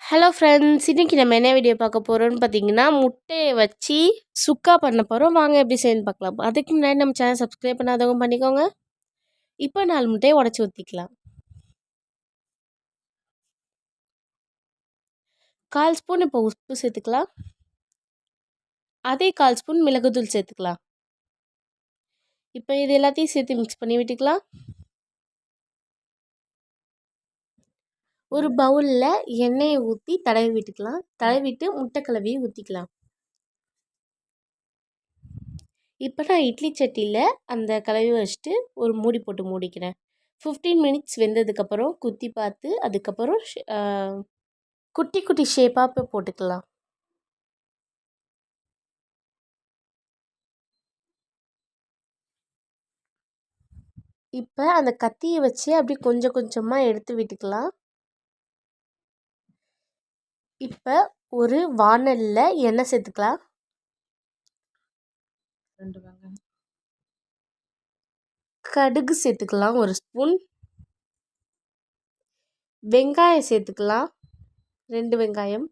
Hello friends, இன்னைக்கு நம்ம என்ன வீடியோ பார்க்க போகிறோம்னு பார்த்தீங்கன்னா, முட்டையை வச்சு சுக்கா பண்ண போகிறோம். வாங்க எப்படி செய்யணும்னு பார்க்கலாம். அதுக்கு முன்னாடி நம்ம சேனல் சப்ஸ்கிரைப் பண்ணாதவங்க பண்ணிக்கோங்க. இப்போ 4 முட்டையை உடச்சி ஊற்றிக்கலாம். 1/4 ஸ்பூன் இப்போ உப்பு சேர்த்துக்கலாம். அதே 1/4 ஸ்பூன் மிளகுத்தூள் சேர்த்துக்கலாம். இப்போ இது எல்லாத்தையும் சேர்த்து மிக்ஸ் பண்ணி விட்டுக்கலாம். ஒரு பவுலில் எண்ணெயை ஊற்றி தடவி விட்டுக்கலாம். தடவிட்டு முட்டை கலவையை ஊற்றிக்கலாம். இப்போ நான் இட்லி சட்டியில் அந்த கலவையை வச்சுட்டு ஒரு மூடி போட்டு மூடிக்கிறேன். 15 மினிட்ஸ் வெந்ததுக்கப்புறம் குத்தி பார்த்து அதுக்கப்புறம் குட்டி குட்டி ஷேப்பாக போட்டுக்கலாம். இப்போ அந்த கத்தியை வச்சு அப்படி கொஞ்சம் கொஞ்சமாக எடுத்து விட்டுக்கலாம். இப்போ ஒரு வாணலில் எண்ணெய் சேர்த்துக்கலாம். 2 வெங்காயம், கடுகு சேர்த்துக்கலாம் 1 ஸ்பூன், வெங்காயம் சேர்த்துக்கலாம் 2 வெங்காயம்.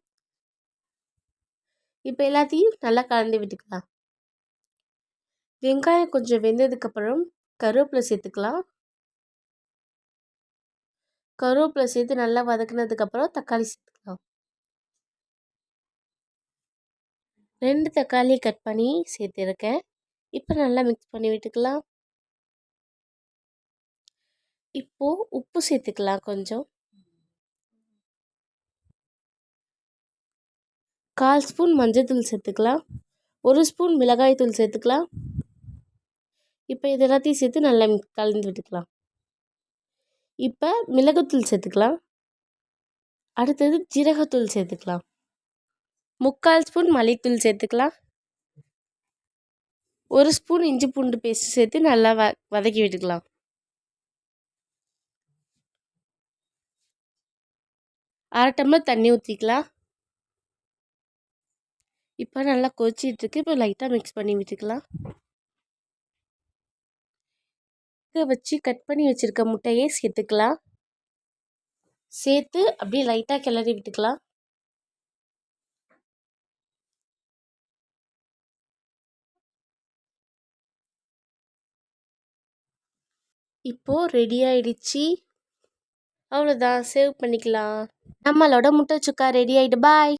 இப்போ எல்லாத்தையும் நல்லா கலந்து விட்டுக்கலாம். வெங்காயம் கொஞ்சம் வெந்ததுக்கப்புறம் கருவேப்பிலை சேர்த்துக்கலாம். கருவேப்பிலை சேர்த்து நல்லா வதக்குனதுக்கப்புறம் தக்காளி சேர்த்துக்கலாம். 2 தக்காளி கட் பண்ணி சேர்த்துருக்கேன். இப்போ நல்லா மிக்ஸ் பண்ணி விட்டுக்கலாம். இப்போது உப்பு சேர்த்துக்கலாம் கொஞ்சம். 1/4 ஸ்பூன் மஞ்சள்தூள் சேர்த்துக்கலாம். 1 ஸ்பூன் மிளகாய் தூள் சேர்த்துக்கலாம். இப்போ இது எல்லாத்தையும் சேர்த்து நல்லா கலந்து விட்டுக்கலாம். இப்போ மிளகுத்தூள் சேர்த்துக்கலாம். அடுத்தது ஜீரகத்தூள் சேர்த்துக்கலாம். 3/4 ஸ்பூன் மல்லித்தூள் சேர்த்துக்கலாம். 1 ஸ்பூன் இஞ்சி பூண்டு பேஸ்ட் சேர்த்து நல்லா வதக்கி விட்டுக்கலாம். அரை டம்ளர் தண்ணி ஊற்றிக்கலாம். இப்போ நல்லா கொதிச்சிட்ருக்கு. இப்போ லைட்டாக மிக்ஸ் பண்ணி விட்டுக்கலாம். இதை வச்சு கட் பண்ணி வச்சுருக்க முட்டையை சேர்த்துக்கலாம். சேர்த்து அப்படியே லைட்டாக கிளறி விட்டுக்கலாம். இப்போது ரெடி ஆயிடுச்சு. அவ்வளோதான், சேவ் பண்ணிக்கலாம். நம்மளோட முட்டை சுக்கா ரெடி ஆகிட்டு. பாய்.